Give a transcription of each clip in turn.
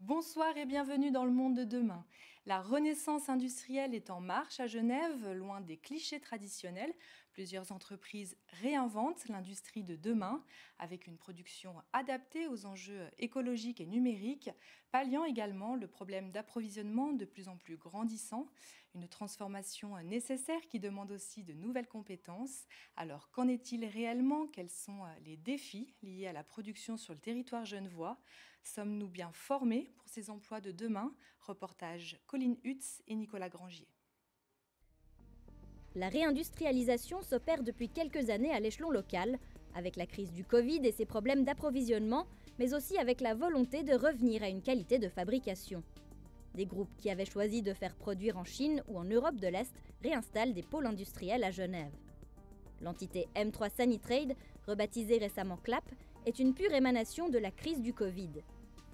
Bonsoir et bienvenue dans le monde de demain. La renaissance industrielle est en marche à Genève, loin des clichés traditionnels. Plusieurs entreprises réinventent l'industrie de demain avec une production adaptée aux enjeux écologiques et numériques, palliant également le problème d'approvisionnement de plus en plus grandissant. Une transformation nécessaire qui demande aussi de nouvelles compétences. Alors qu'en est-il réellement? Quels sont les défis liés à la production sur le territoire genevois? Sommes-nous bien formés pour ces emplois de demain? Reportage Colline Hutz et Nicolas Grangier. La réindustrialisation s'opère depuis quelques années à l'échelon local, avec la crise du Covid et ses problèmes d'approvisionnement, mais aussi avec la volonté de revenir à une qualité de fabrication. Des groupes qui avaient choisi de faire produire en Chine ou en Europe de l'Est réinstallent des pôles industriels à Genève. L'entité M3 Sanitrade, rebaptisée récemment CLAP, est une pure émanation de la crise du Covid.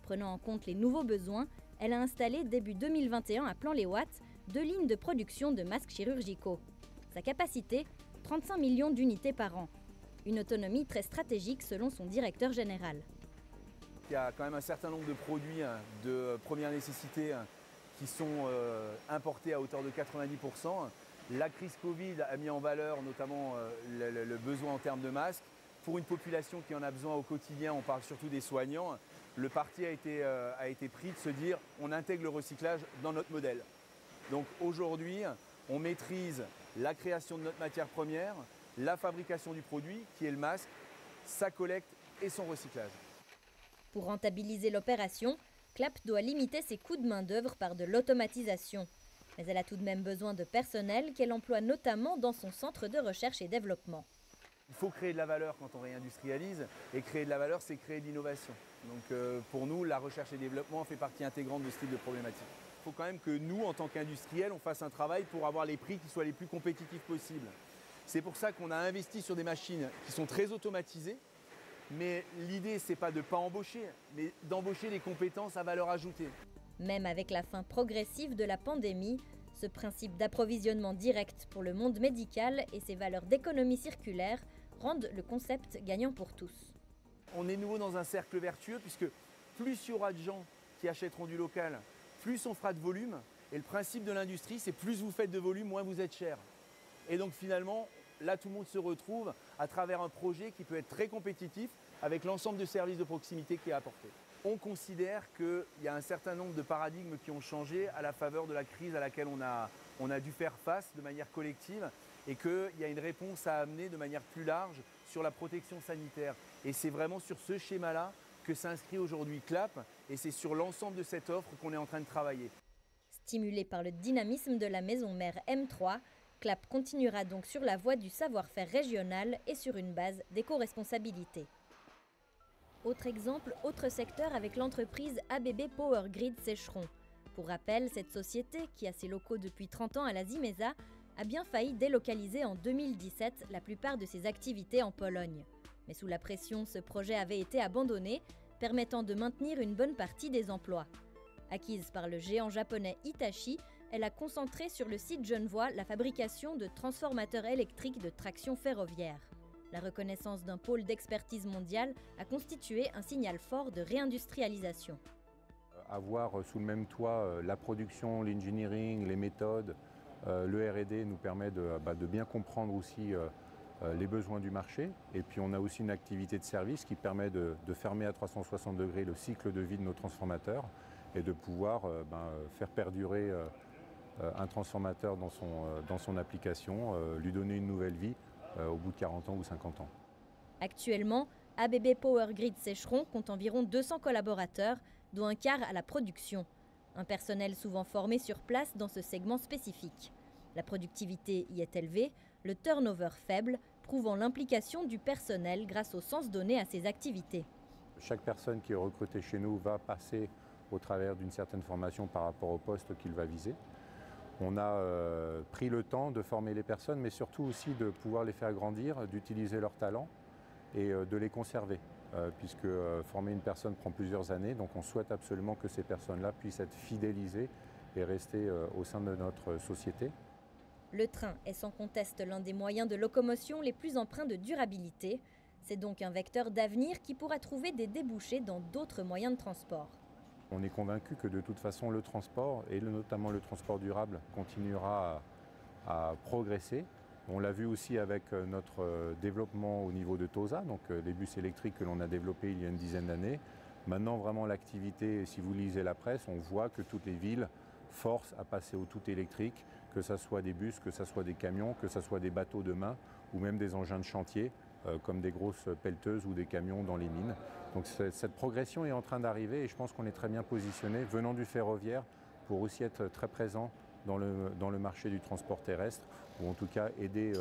Prenant en compte les nouveaux besoins, elle a installé début 2021 à Plan-les-Ouates 2 lignes de production de masques chirurgicaux. Sa capacité, 35 millions d'unités par an. Une autonomie très stratégique selon son directeur général. Il y a quand même un certain nombre de produits de première nécessité qui sont importés à hauteur de 90%. La crise Covid a mis en valeur notamment le besoin en termes de masques. Pour une population qui en a besoin au quotidien, on parle surtout des soignants, le parti a été pris de se dire on intègre le recyclage dans notre modèle. Donc aujourd'hui, on maîtrise la création de notre matière première, la fabrication du produit qui est le masque, sa collecte et son recyclage. Pour rentabiliser l'opération, CLAP doit limiter ses coûts de main-d'œuvre par de l'automatisation. Mais elle a tout de même besoin de personnel qu'elle emploie notamment dans son centre de recherche et développement. Il faut créer de la valeur quand on réindustrialise et créer de la valeur, c'est créer de l'innovation. Donc pour nous, la recherche et développement fait partie intégrante de ce type de problématique. Il faut quand même que nous, en tant qu'industriels, on fasse un travail pour avoir les prix qui soient les plus compétitifs possibles. C'est pour ça qu'on a investi sur des machines qui sont très automatisées, mais l'idée, ce n'est pas de ne pas embaucher, mais d'embaucher des compétences à valeur ajoutée. Même avec la fin progressive de la pandémie, ce principe d'approvisionnement direct pour le monde médical et ses valeurs d'économie circulaire rendent le concept gagnant pour tous. On est nouveau dans un cercle vertueux puisque plus il y aura de gens qui achèteront du local, plus on fera de volume. Et le principe de l'industrie, c'est plus vous faites de volume, moins vous êtes cher. Et donc finalement, là tout le monde se retrouve à travers un projet qui peut être très compétitif avec l'ensemble de services de proximité qui est apporté. On considère qu'il y a un certain nombre de paradigmes qui ont changé à la faveur de la crise à laquelle on a dû faire face de manière collective et qu'il y a une réponse à amener de manière plus large sur la protection sanitaire. Et c'est vraiment sur ce schéma-là que s'inscrit aujourd'hui CLAP et c'est sur l'ensemble de cette offre qu'on est en train de travailler. Stimulé par le dynamisme de la maison mère M3, CLAP continuera donc sur la voie du savoir-faire régional et sur une base d'éco-responsabilité. Autre exemple, autre secteur avec l'entreprise ABB Power Grid Sécheron. Pour rappel, cette société, qui a ses locaux depuis 30 ans à la Zimesa, a bien failli délocaliser en 2017 la plupart de ses activités en Pologne. Mais sous la pression, ce projet avait été abandonné, permettant de maintenir une bonne partie des emplois. Acquise par le géant japonais Hitachi, elle a concentré sur le site genevois la fabrication de transformateurs électriques de traction ferroviaire. La reconnaissance d'un pôle d'expertise mondiale a constitué un signal fort de réindustrialisation. Avoir sous le même toit la production, l'engineering, les méthodes, le R&D nous permet de bien comprendre aussi les besoins du marché. Et puis on a aussi une activité de service qui permet de fermer à 360 degrés le cycle de vie de nos transformateurs et de pouvoir faire perdurer un transformateur dans son application, lui donner une nouvelle vie au bout de 40 ans ou 50 ans. Actuellement, ABB Power Grid Sécheron compte environ 200 collaborateurs, dont un quart à la production. Un personnel souvent formé sur place dans ce segment spécifique. La productivité y est élevée, le turnover faible, prouvant l'implication du personnel grâce au sens donné à ses activités. Chaque personne qui est recrutée chez nous va passer au travers d'une certaine formation par rapport au poste qu'il va viser. On a pris le temps de former les personnes, mais surtout aussi de pouvoir les faire grandir, d'utiliser leurs talents et de les conserver, puisque former une personne prend plusieurs années, donc on souhaite absolument que ces personnes-là puissent être fidélisées et rester au sein de notre société. Le train est sans conteste l'un des moyens de locomotion les plus empreints de durabilité. C'est donc un vecteur d'avenir qui pourra trouver des débouchés dans d'autres moyens de transport. On est convaincu que de toute façon le transport, et notamment le transport durable, continuera à progresser. On l'a vu aussi avec notre développement au niveau de TOSA, donc les bus électriques que l'on a développés il y a une dizaine d'années. Maintenant, vraiment, l'activité, si vous lisez la presse, on voit que toutes les villes forcent à passer au tout électrique, que ce soit des bus, que ce soit des camions, que ce soit des bateaux demain ou même des engins de chantier, comme des grosses pelleteuses ou des camions dans les mines. Donc cette progression est en train d'arriver et je pense qu'on est très bien positionné, venant du ferroviaire, pour aussi être très présent dans le marché du transport terrestre, ou en tout cas aider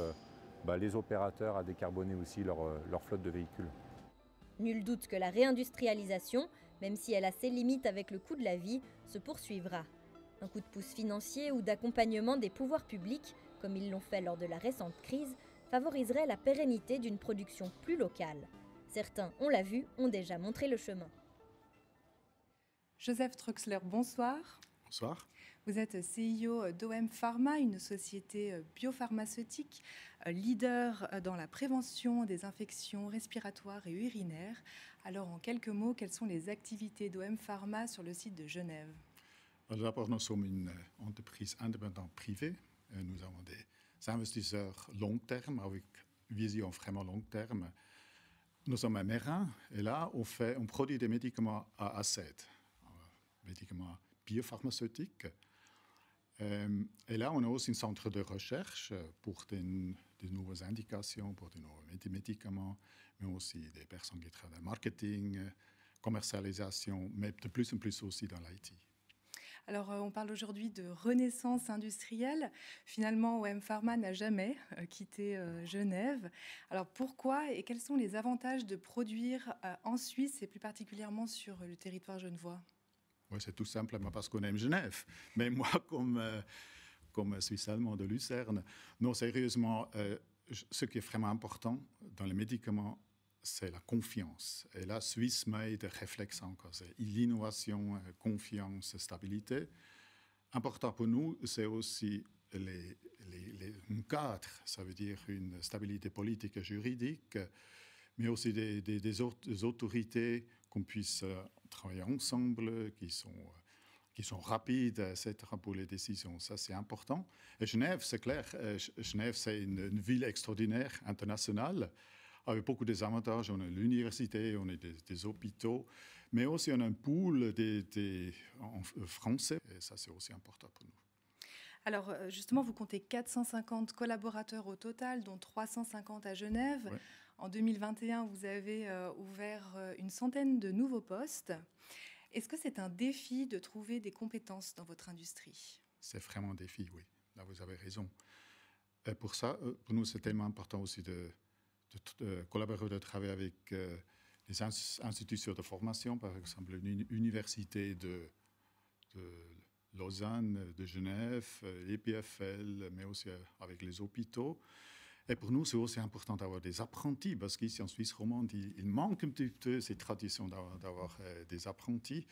les opérateurs à décarboner aussi leur flotte de véhicules. Nul doute que la réindustrialisation, même si elle a ses limites avec le coût de la vie, se poursuivra. Un coup de pouce financier ou d'accompagnement des pouvoirs publics, comme ils l'ont fait lors de la récente crise, favoriserait la pérennité d'une production plus locale. Certains, on l'a vu, ont déjà montré le chemin. Joseph Troxler, bonsoir. Bonsoir. Vous êtes CEO d'OM Pharma, une société biopharmaceutique, leader dans la prévention des infections respiratoires et urinaires. Alors, en quelques mots, quelles sont les activités d'OM Pharma sur le site de Genève? D'abord, nous sommes une entreprise indépendante privée. Nous avons des investisseurs long terme, avec une vision vraiment long terme. Nous sommes un Mérin et là, on produit des médicaments à acide, médicaments biopharmaceutiques. Et là, on a aussi un centre de recherche pour des nouvelles indications, pour des nouveaux médicaments, mais aussi des personnes qui travaillent dans le marketing, commercialisation, mais de plus en plus aussi dans l'IT. Alors, on parle aujourd'hui de renaissance industrielle. Finalement, OM Pharma n'a jamais quitté Genève. Alors, pourquoi et quels sont les avantages de produire en Suisse et plus particulièrement sur le territoire genevois? Oui, c'est tout simplement parce qu'on aime Genève. Mais moi, comme Suisse allemand de Lucerne, non, sérieusement, ce qui est vraiment important dans les médicaments, c'est la confiance. Et là, Suisse made réflexe encore. C'est l'innovation, confiance, stabilité. Important pour nous, c'est aussi un cadre, ça veut dire une stabilité politique et juridique, mais aussi des autorités qu'on puisse travailler ensemble, qui sont rapides, etc., pour les décisions. Ça, c'est important. Et Genève, c'est clair, Genève, c'est une ville extraordinaire, internationale, avec beaucoup d'avantages. On a l'université, on a des hôpitaux, mais aussi on a un pool en français, et ça, c'est aussi important pour nous. Alors, justement, vous comptez 450 collaborateurs au total, dont 350 à Genève. Ouais. En 2021, vous avez ouvert une centaine de nouveaux postes. Est-ce que c'est un défi de trouver des compétences dans votre industrie? C'est vraiment un défi, oui. Là, vous avez raison. Et pour ça, pour nous, c'est tellement important aussi de collaborer, de travailler avec les institutions de formation, par exemple l'université de Lausanne, de Genève, l'EPFL, mais aussi avec les hôpitaux. Et pour nous, c'est aussi important d'avoir des apprentis, parce qu'ici en Suisse romande, il manque un petit peu cette tradition d'avoir des apprentis.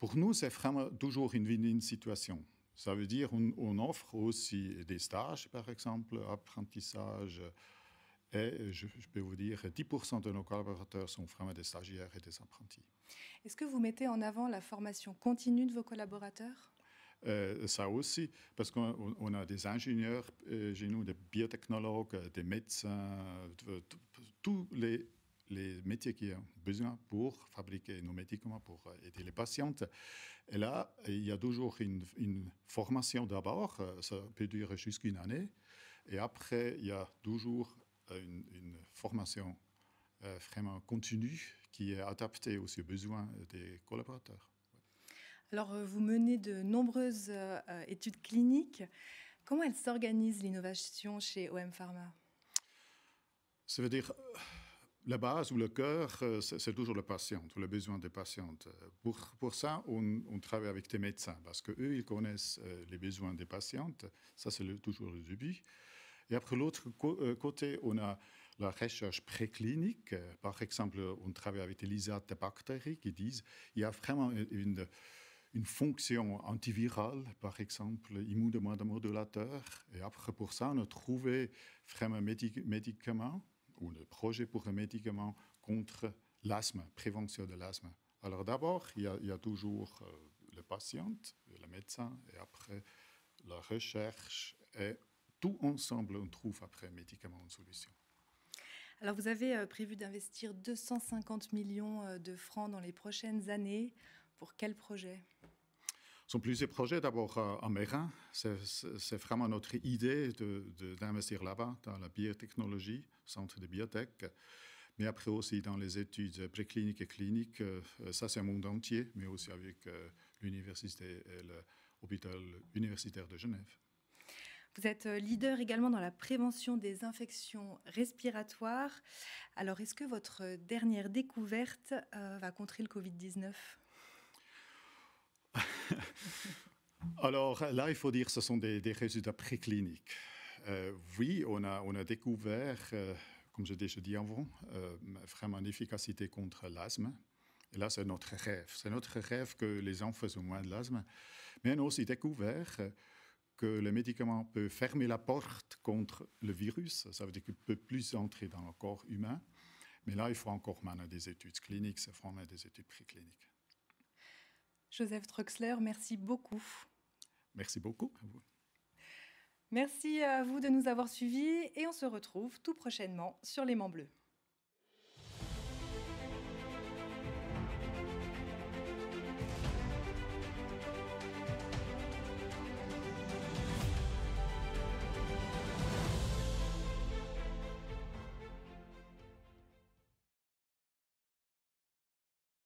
Pour nous, c'est vraiment toujours une win-win situation. Ça veut dire qu'on offre aussi des stages, par exemple, apprentissage. Et je peux vous dire, 10% de nos collaborateurs sont vraiment des stagiaires et des apprentis. Est-ce que vous mettez en avant la formation continue de vos collaborateurs? Ça aussi, parce qu'on a des ingénieurs chez nous, des biotechnologues, des médecins, tous les métiers qui ont besoin pour fabriquer nos médicaments, pour aider les patientes. Et là, il y a toujours une formation d'abord, ça peut durer jusqu'à une année. Et après, il y a toujours une formation vraiment continue qui est adaptée aussi aux besoins des collaborateurs. Alors, vous menez de nombreuses études cliniques. Comment elle s'organise, l'innovation chez OM Pharma? Ça veut dire, la base ou le cœur, c'est toujours le patient, ou le besoin des patientes. Pour ça, on travaille avec des médecins, parce qu'eux, ils connaissent les besoins des patientes. Ça, c'est toujours le début. Et après, l'autre côté, on a la recherche préclinique. Par exemple, on travaille avec des lysates de bactéries qui disent qu'il y a vraiment une fonction antivirale, par exemple, immunomodulateur. Et après, pour ça, on a trouvé vraiment un médicament ou le projet pour un médicament contre l'asthme, prévention de l'asthme Alors d'abord, il y a toujours le patient, le médecin, et après la recherche, et tout ensemble, on trouve après un médicament une solution. Alors vous avez prévu d'investir 250 millions de francs dans les prochaines années. Pour quel projet ? Ce sont plusieurs projets. D'abord à Meyrin, c'est vraiment notre idée d'investir là-bas, dans la biotechnologie, centre de biotech. Mais après aussi dans les études précliniques et cliniques, ça c'est un monde entier, mais aussi avec l'université et l'hôpital universitaire de Genève. Vous êtes leader également dans la prévention des infections respiratoires. Alors, est-ce que votre dernière découverte va contrer le Covid-19 ? Alors là, il faut dire que ce sont des résultats précliniques. Oui, on a découvert, comme j'ai déjà dit avant, vraiment une efficacité contre l'asthme. Et là, c'est notre rêve. C'est notre rêve que les enfants aient moins de l'asthme. Mais on a aussi découvert que le médicament peut fermer la porte contre le virus. Ça veut dire qu'il ne peut plus entrer dans le corps humain. Mais là, il faut encore maintenant des études cliniques, c'est vraiment des études précliniques. Joseph Troxler, merci beaucoup. Merci beaucoup à vous. Merci à vous de nous avoir suivis et on se retrouve tout prochainement sur L'Aimant Bleu.